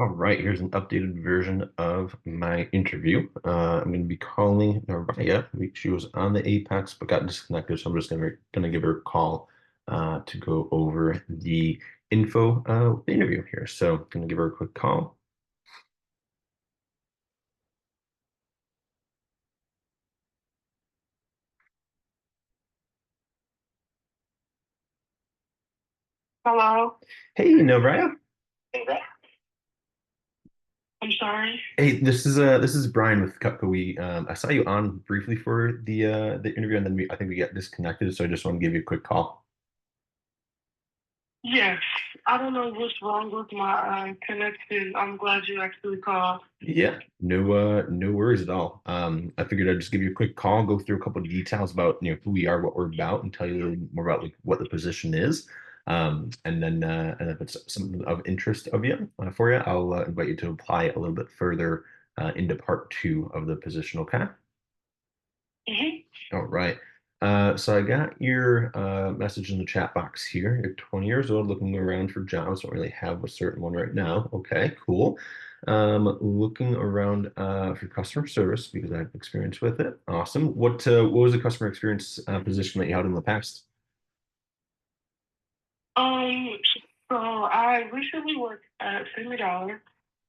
All right, here's an updated version of my interview. I'm going to be calling Naraya. She was on the Apex but got disconnected, so I'm just going to give her a call to go over the info of the interview here. So I'm going to give her a quick call. Hello. Hey, Naraya. I'm sorry. Hey, this is Brian with Cutco. I saw you on briefly for the interview, and then I think we got disconnected, so I just want to give you a quick call. Yes. I don't know what's wrong with my connection. I'm glad you actually called. Yeah, no worries at all. I figured I'd just give you a quick call, go through a couple of details about who we are, what we're about, and tell you a little more about like what the position is. And if it's something of interest of you for you, I'll invite you to apply a little bit further into part two of the position. Okay. hmm All right. So I got your message in the chat box here. You're 20 years old, looking around for jobs. Don't really have a certain one right now. Okay, cool. Looking around for customer service because I have experience with it. Awesome. What was the customer experience position that you held in the past? Um, so I recently worked at $50.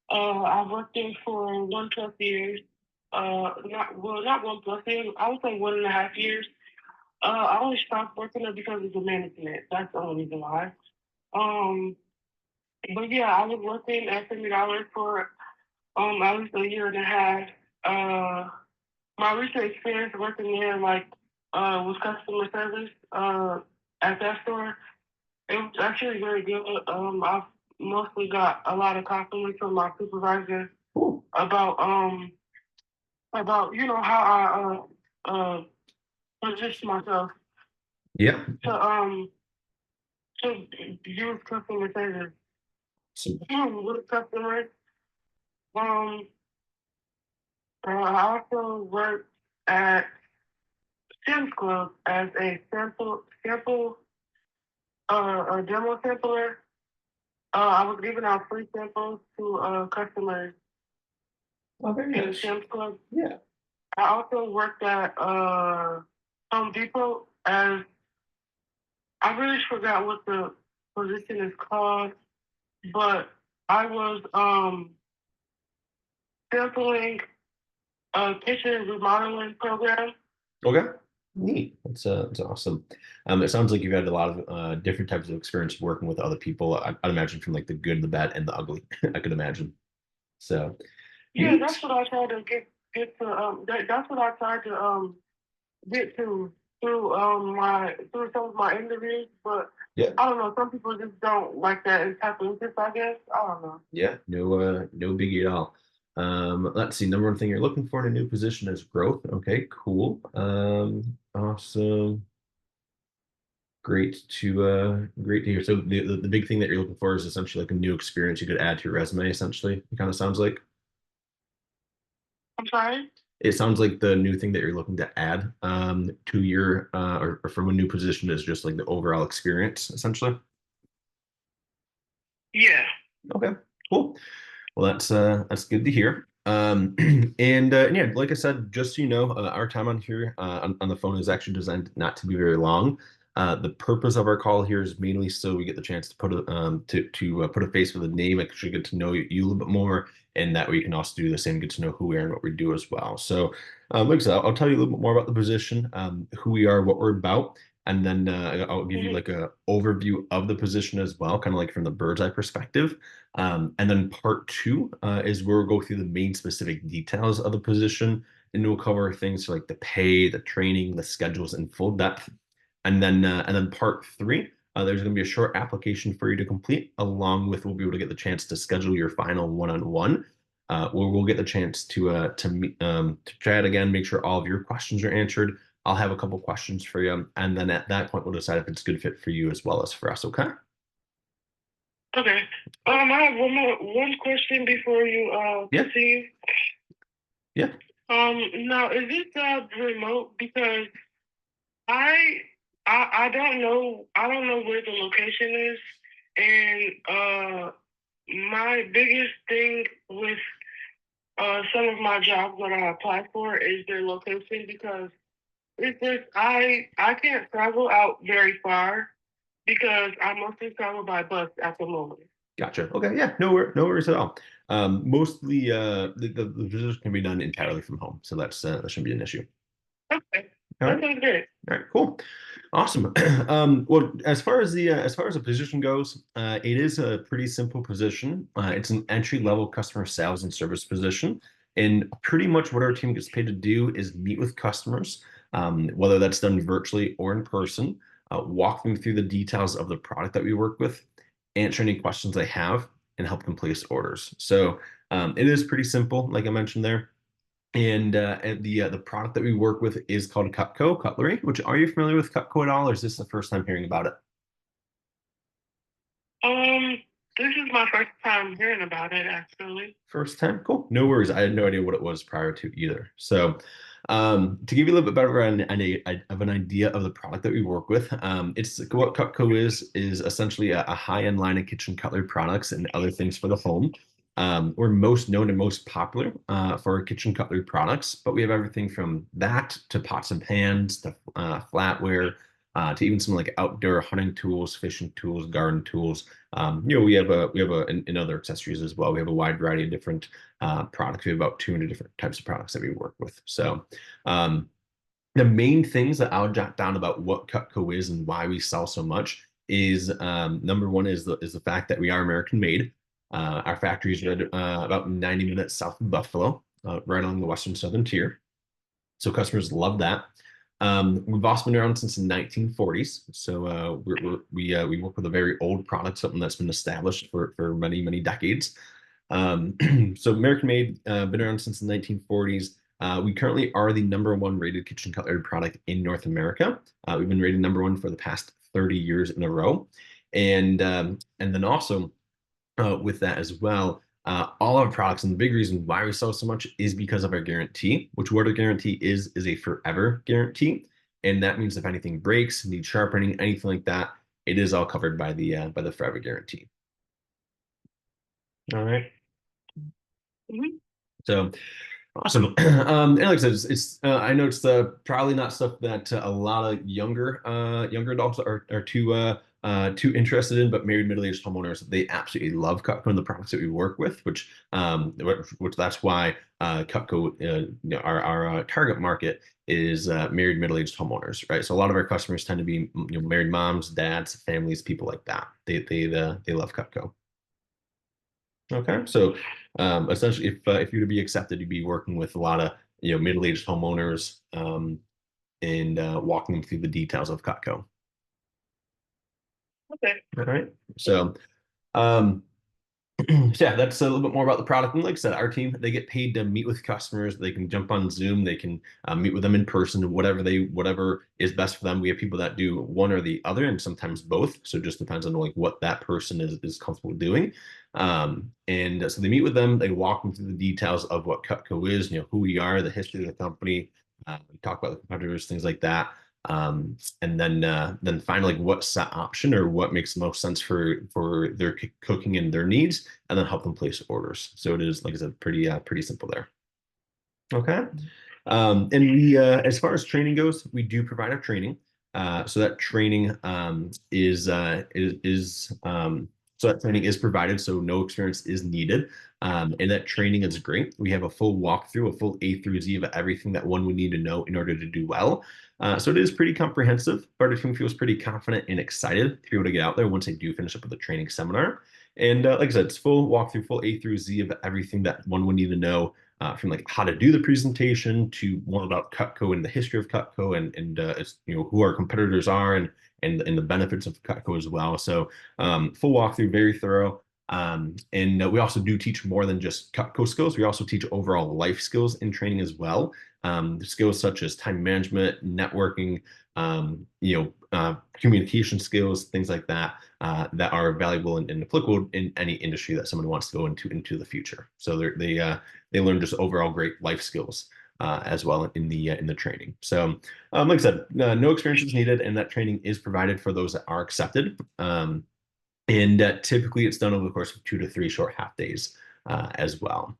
I worked in for 1 plus years. Not 1 plus years. I would say 1.5 years. I only stopped working there because of the management. That's the only reason why. Um, but yeah, I was working at $50 for at least a year and a half. Uh, my recent experience working there, with customer service, at that store, it was actually very good. I've mostly got a lot of compliments from my supervisor Cool. about, how position myself Yeah. to, to use customer service So, with customers. Um, I also worked at Sam's Club as a a demo sampler. I was giving out free samples to customers oh, very in nice. Sam's Club. Yeah. I also worked at Home Depot as I really forgot what the position is called, but I was sampling a kitchen remodeling program. Okay. Neat. That's awesome. It sounds like you've had a lot of different types of experience working with other people. I'd imagine from like the good, the bad, and the ugly. I could imagine. So Yeah, that's neat. what I tried to get to. That's what I tried to get to through some of my interviews, but Yeah. I don't know. Some people just don't like that type of interest. I guess I don't know. Yeah. No biggie at all. Let's see. Number one thing you're looking for in a new position is growth. Okay, cool. Awesome. Great to hear. So the big thing that you're looking for is essentially like a new experience you could add to your resume, essentially. It kind of sounds like. I'm sorry. It sounds like the new thing that you're looking to add to your or from a new position is just like the overall experience, essentially. Yeah. Okay, cool. Well, that's good to hear. And yeah, like I said, just so you know, our time on here on the phone is actually designed not to be very long. The purpose of our call here is mainly so we get the chance to put put a face with a name, actually get to know you a little bit more, and that way you can also do the same, get to know who we are and what we do as well. So, like I said, I'll tell you a little bit more about the position, who we are, what we're about, and then I'll give you hmm like a overview of the position as well, kind of like from the bird's eye perspective. And then part two is where we'll go through the main specific details of the position, and we'll cover things like the pay, the training, the schedules in full depth. And then part three, there's going to be a short application for you to complete, along with we'll be able to get the chance to schedule your final one-on-one, where we'll get the chance to chat again, make sure all of your questions are answered. I'll have a couple questions for you, and then at that point we'll decide if it's a good fit for you as well as for us. Okay? Okay. I have one question before you Yeah, proceed. yeah. Now is this job remote? Because I I don't know where the location is, and My biggest thing with some of my jobs that I apply for is their location because it's just I can't travel out very far because I mostly travel by bus at the moment. Gotcha. Okay. Yeah. No worries at all. Mostly, the position can be done entirely from home, so that shouldn't be an issue. Okay, All that right. sounds good. All right, cool. Awesome. Well, as far as the position goes, it is a pretty simple position. It's an entry-level customer sales and service position. And pretty much what our team gets paid to do is meet with customers, whether that's done virtually or in person, walk them through the details of the product that we work with, answer any questions they have, and help them place orders. So it is pretty simple, like I mentioned there. And the product that we work with is called Cutco Cutlery. Which, are you familiar with Cutco at all, or is this the first time hearing about it? Um, this is my first time hearing about it actually. First time, cool. No worries. I had no idea what it was prior to either. So, to give you a little bit better of an idea of the product that we work with, it's what Cutco is essentially a high-end line of kitchen cutlery products and other things for the home. We're most known and most popular for our kitchen cutlery products, but we have everything from that to pots and pans to flatware to even some like outdoor hunting tools, fishing tools, garden tools. In other accessories as well. We have a wide variety of different products. We have about 200 different types of products that we work with. So um, the main things that I'll jot down about what Cutco is and why we sell so much is number one is the fact that we are American made. Our factory is about 90 minutes south of Buffalo, right along the western southern tier. So customers love that. We've also been around since the 1940s, so we work with a very old product, something that's been established for many decades. So American Made, been around since the 1940s. We currently are the #1 rated kitchen cutlery product in North America. We've been rated #1 for the past 30 years in a row, and then also with that as well. All our products, and the big reason why we sell so much is because of our guarantee, which what a guarantee is a forever guarantee. And that means if anything breaks, needs sharpening, anything like that, it is all covered by the forever guarantee. All right. Mhm. So awesome. And like I said, I know it's probably not stuff that a lot of younger adults are too interested in, but married middle-aged homeowners, they absolutely love Cutco and the products that we work with, which that's why Cutco, our target market is married middle-aged homeowners, right? So a lot of our customers tend to be married moms, dads, families, people like that. They love Cutco. Okay, so essentially, if you were to be accepted, you'd be working with a lot of middle-aged homeowners and walking them through the details of Cutco. Okay. All right, so um, so yeah, that's a little bit more about the product. And like I said, our team, they get paid to meet with customers. They can jump on Zoom. They can meet with them in person, whatever is best for them. We have people that do one or the other, and sometimes both. So it just depends on like what that person is comfortable doing. And so they meet with them. They walk them through the details of what Cutco is, who we are, the history of the company. We talk about the competitors, things like that. And then find like what's that option or what makes the most sense for their cooking and their needs, and then help them place orders. So it is, like I said, pretty simple there. Okay. And as far as training goes, we do provide our training. So that training so that training is provided, so no experience is needed. And that training is great. We have a full walkthrough, a full A through Z of everything that one would need to know in order to do well. So it is pretty comprehensive, but our team feels pretty confident and excited to be able to get out there once they do finish up with the training seminar. And like I said, it's full walkthrough, full A through Z of everything that one would need to know, from like how to do the presentation to more about Cutco and the history of Cutco and who our competitors are and the benefits of Cutco as well. So full walkthrough, very thorough. And we also do teach more than just Cutco skills. We also teach overall life skills in training as well. Skills such as time management, networking, communication skills, things like that, that are valuable and applicable in any industry that someone wants to go into the future. So they learn just overall great life skills as well in the training. So, like I said, no experience is needed, and that training is provided for those that are accepted. And typically it's done over the course of 2 to 3 short half days as well.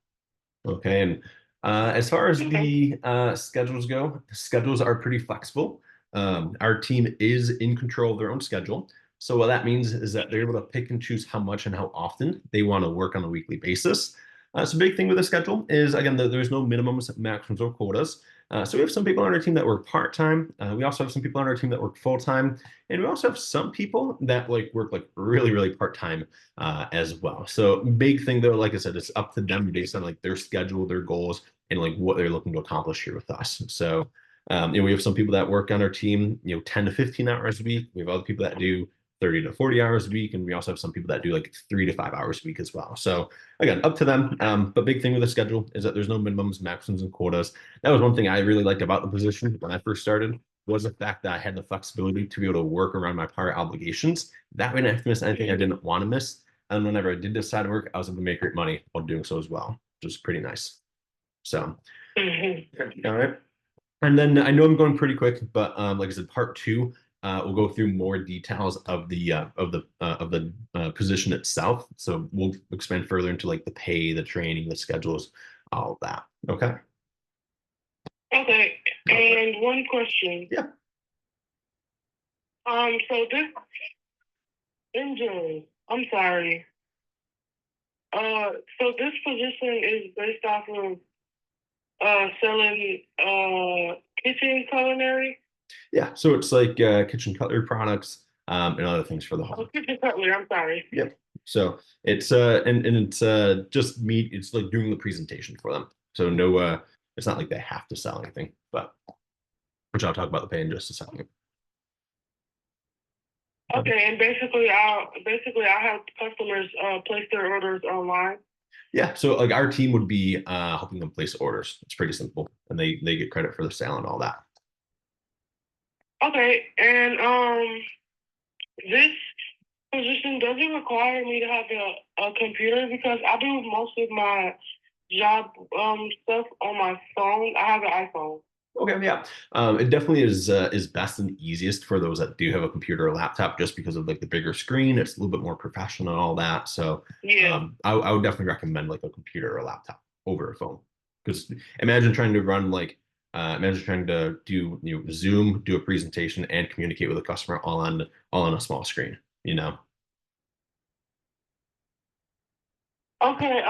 Okay, and as far as Okay. the schedules go, the schedules are pretty flexible. Our team is in control of their own schedule. So what that means is that they're able to pick and choose how much and how often they want to work on a weekly basis. So big thing with the schedule is, again, that there's no minimums, maximums, or quotas. So we have some people on our team that work part-time. We also have some people on our team that work full-time. And we also have some people that like work like really, really part-time as well. So big thing though, like I said, it's up to them based on like their schedule, their goals, and like what they're looking to accomplish here with us. So we have some people that work on our team, 10 to 15 hours a week. We have other people that do 30 to 40 hours a week, and we also have some people that do like 3 to 5 hours a week as well. So again, up to them. But big thing with the schedule is that there's no minimums, maximums, and quotas. That was one thing I really liked about the position when I first started, was the fact that I had the flexibility to be able to work around my prior obligations. That way I didn't have to miss anything I didn't want to miss. And whenever I did decide to work, I was able to make great money while doing so as well, which was pretty nice. So, all right. And then I know I'm going pretty quick, but like I said, part two, we'll go through more details of the position itself. So we'll expand further into like the pay, the training, the schedules, all of that. Okay. Okay. And one question. Yeah. So this engine, I'm sorry. So this position is based off of selling kitchen culinary. Yeah. So it's like kitchen cutlery products and other things for the Oh, home. kitchen cutlery. I'm sorry. Yep. So it's and it's just meat. It's like doing the presentation for them. So no, it's not like they have to sell anything, but which I'll talk about the pay in just a second. Okay, and I'll have customers place their orders online. Yeah, so like our team would be helping them place orders. It's pretty simple, and they get credit for the sale and all that. Okay, and this position doesn't require me to have a computer because I do most of my job stuff on my phone. I have an iPhone. Okay, yeah, it definitely is best and easiest for those that do have a computer or laptop, just because of like the bigger screen. It's a little bit more professional and all that. So Yeah. I would definitely recommend like a computer or a laptop over a phone, because imagine trying to run like imagine trying to do Zoom, do a presentation, and communicate with a customer all on a small screen. You know. Okay.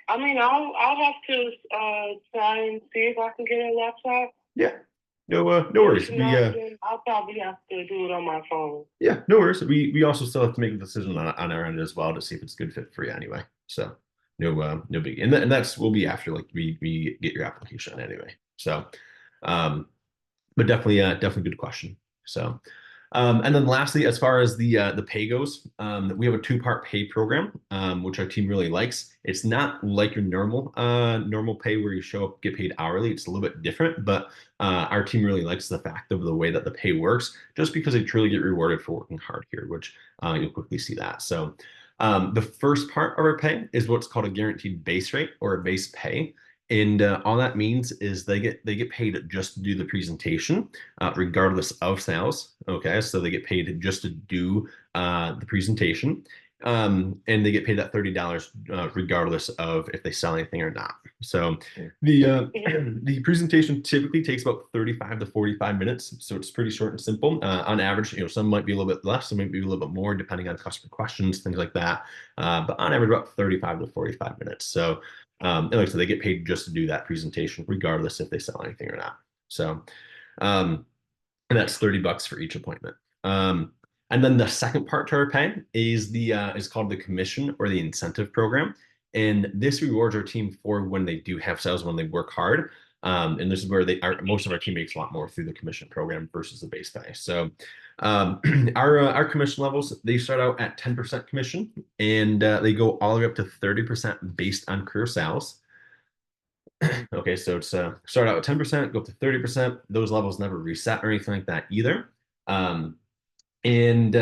I mean, I'll have to try and see if I can get a laptop. Yeah. No, no If worries. We not, then I'll probably have to do it on my phone. Yeah, no worries. We also still have to make a decision on our end as well to see if it's a good fit for you anyway. So no big, and that's will be after like we get your application anyway. So um but definitely definitely good question. So and then lastly, as far as the pay goes, we have a two-part pay program, which our team really likes. It's not like your normal pay where you show up, get paid hourly. It's a little bit different, but our team really likes the fact of the way that the pay works, just because they truly get rewarded for working hard here, which you'll quickly see that. So the first part of our pay is what's called a guaranteed base rate or a base pay. And all that means is they get paid just to do the presentation, regardless of sales. Okay, so they get paid just to do the presentation, and they get paid that $30 regardless of if they sell anything or not. So the the presentation typically takes about 35 to 45 minutes, so it's pretty short and simple. On average, some might be a little bit less, some might be a little bit more, depending on customer questions, things like that. But on average, about 35 to 45 minutes. So and like I said, they get paid just to do that presentation, regardless if they sell anything or not. So, and that's $30 for each appointment. And then the second part to our pay is the is called the commission or the incentive program, and this rewards our team for when they do have sales, when they work hard. And this is where most of our team makes a lot more through the commission program versus the base pay. So our commission levels, they start out at 10% commission, and they go all the way up to 30% based on career sales. Okay, so it's start out at 10%, go up to 30%. Those levels never reset or anything like that either. Um, and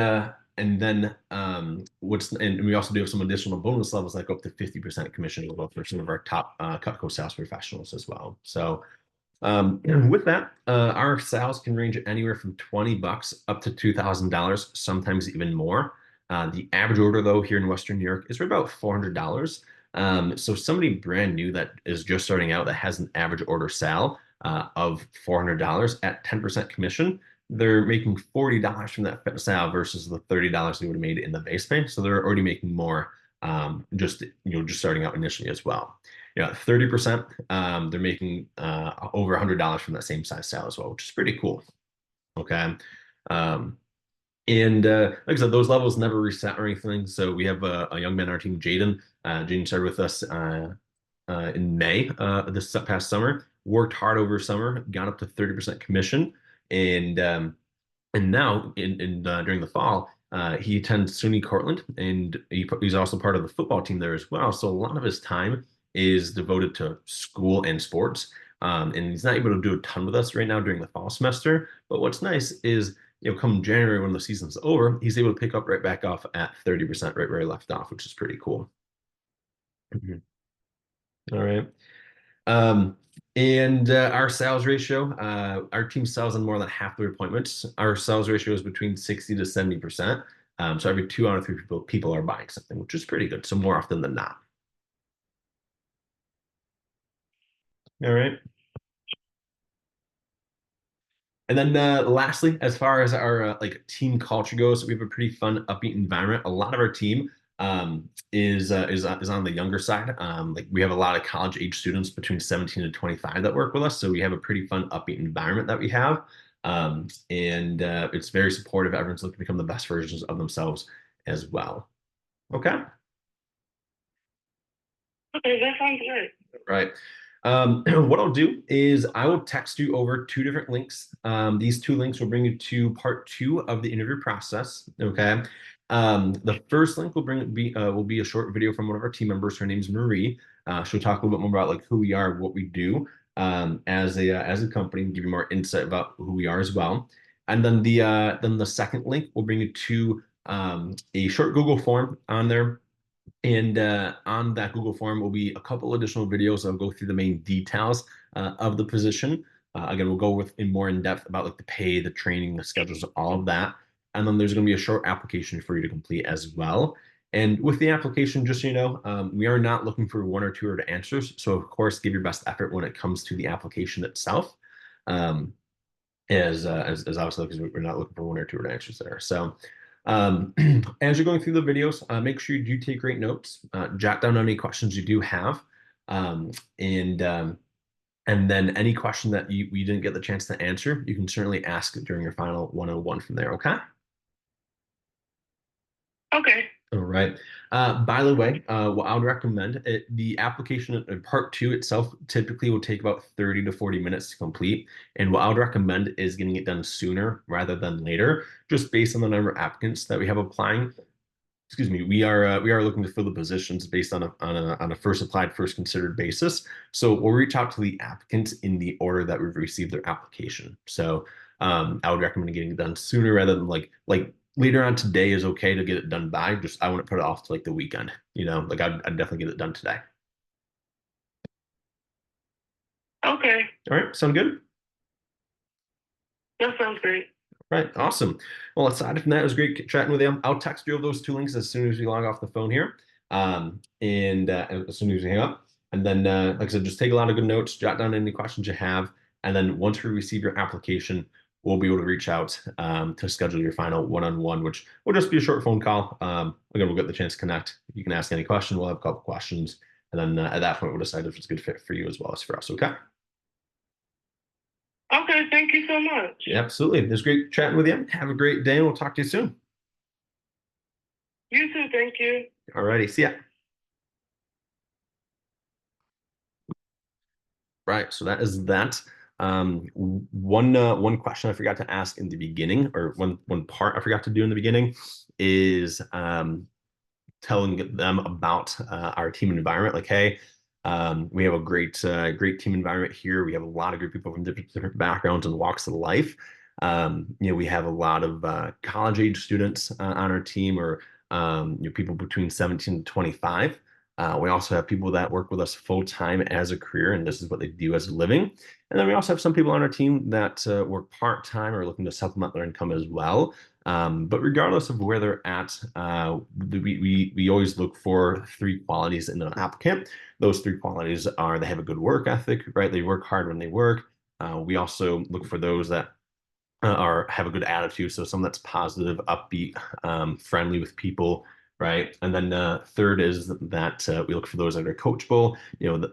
then and we also do have some additional bonus levels that go up to 50% commission level for some of our top Cutco sales professionals as well. So with that, our sales can range anywhere from $20 up to $2,000, sometimes even more. The average order, though, here in Western New York is right about $400. So somebody brand new that is just starting out that has an average order sale of $400 at 10% commission, they're making $40 from that sale versus the $30 they would have made in the base pay. So they're already making more just starting out initially as well. 30%, they're making over $100 from that same size sale as well, which is pretty cool. Okay. Um, and like I said, those levels never reset or anything. So we have a young man on our team, Jaden. Jaden started with us in May this past summer. Worked hard over summer, got up to 30% commission, and now during the fall, he attends SUNY Cortland, and he's also part of the football team there as well. So a lot of his time is devoted to school and sports. And he's not able to do a ton with us right now during the fall semester. But what's nice is, come January when the season's over, he's able to pick up right back off at 30% right where he left off, which is pretty cool. Mhm. All right. Um, and our sales ratio, our team sells on more than half their appointments. Our sales ratio is between 60 to 70%. So every 2 out of 3 people are buying something, which is pretty good. So more often than not. All right. And then lastly, as far as our like team culture goes, we have a pretty fun, upbeat environment. A lot of our team is on the younger side. Like we have a lot of college age students between 17 to 25 that work with us, so we have a pretty fun, upbeat environment that we have, and it's very supportive. Everyone's looking to become the best versions of themselves as well. Okay. Okay, that sounds great. Right. What I'll do is I will text you over 2 different links. These 2 links will bring you to part 2 of the interview process. Okay. The first link will be a short video from one of our team members. Her name's Marie. She'll talk a little bit more about like who we are, what we do as a company, and give you more insight about who we are as well. And then the second link will bring you to a short Google form on there, and on that Google form will be a couple additional videos that'll go through the main details of the position. Again, we'll go with in more in depth about like the pay, the training, the schedules, all of that. And then there's going to be a short application for you to complete as well. And with the application, just so you know, we are not looking for 1 or 2 word answers. So of course, give your best effort when it comes to the application itself. Um, as obviously because we're not looking for 1 or 2 word answers there. So um, as you're going through the videos, make sure you do take great notes, jot down any questions you do have, um, and um, and then any question that you didn't get the chance to answer, you can certainly ask during your final one-on-one from there. Okay. Okay. All right. By the way, what I would recommend, the application in part 2 itself typically will take about 30 to 40 minutes to complete. And what I would recommend is getting it done sooner rather than later, just based on the number of applicants that we have applying. Excuse me, we are looking to fill the positions based on a first applied, first considered basis. So we'll reach out to the applicants in the order that we've received their application. So I would recommend getting it done sooner rather than like later on today is okay to get it done by. Just I wouldn't put it off to like the weekend. Like I'd definitely get it done today. Okay, All right, sound good? that sounds great. Right, awesome. Well, aside from that, it was great chatting with you. I'll text you of those 2 links as soon as we log off the phone here, and as soon as we hang up. And then, like I said, just take a lot of good notes, jot down any questions you have, and then once we receive your application, we'll be able to reach out to schedule your final one-on-one, which will just be a short phone call. Again, we'll get the chance to connect. You can ask any question. We'll have a couple questions, and then at that point, we'll decide if it's a good fit for you as well as for us. Okay. Okay, thank you so much. Yeah, absolutely. It was great chatting with you. Have a great day, and we'll talk to you soon. You too, thank you. All righty. See ya. Right. So that is that. One question I forgot to ask in the beginning, or one part I forgot to do in the beginning, is telling them about our team environment. Like, hey, we have a great team environment here. We have a lot of great people from different backgrounds and walks of life. We have a lot of college age students on our team, or people between 17 to 25. We also have people that work with us full time as a career, and this is what they do as a living. And then we also have some people on our team that work part time or looking to supplement their income as well. But regardless of where they're at, we always look for three qualities in an applicant. Those three qualities are they have a good work ethic, right? They work hard when they work. We also look for those that are have a good attitude. So someone that's positive, upbeat, friendly with people, right? And then third is that we look for those that are coachable.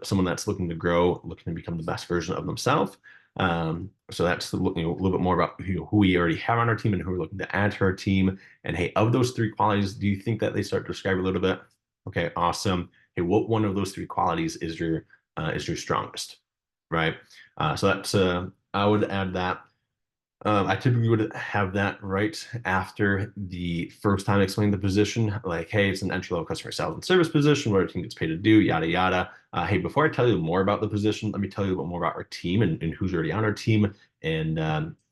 Someone that's looking to grow, looking to become the best version of themselves. So that's a little bit more about who we already have on our team and who we're looking to add to our team. And hey, of those three qualities, do you think that they start to describe a little bit? Okay, awesome. Hey, what one of those three qualities is your strongest, right? So that's I would add that. I typically would have that right after the first time explaining the position, like, hey, it's an entry-level customer sales and service position where our team gets paid to do, yada, yada. Hey, before I tell you more about the position, let me tell you a little more about our team and who's already on our team and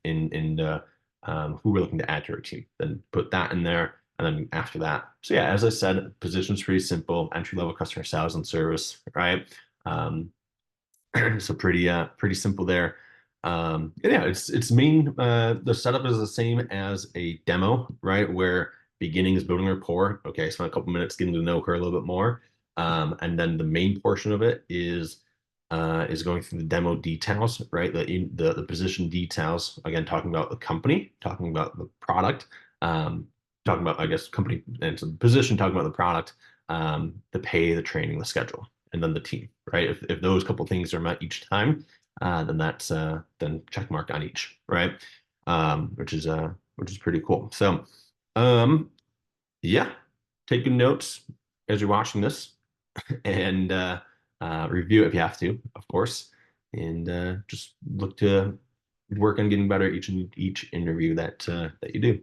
who we're looking to add to our team. Then put that in there. And then after that, so yeah, as I said, position's pretty simple, entry-level customer sales and service, right? Um, so pretty simple there. And yeah, it's main the setup is the same as a demo, right? Where beginning is building rapport. Okay, spend a couple minutes getting to know her a little bit more. And then the main portion of it is going through the demo details, right? The position details, again, talking about the company, talking about the product, talking about, I guess, company and some position, talking about the product, the pay, the training, the schedule, and then the team, right? If those couple things are met each time, then that's then check mark on each, right? Which is pretty cool. So, um, yeah, taking notes as you're watching this, and review it if you have to, of course, and just look to work on getting better each interview that you do.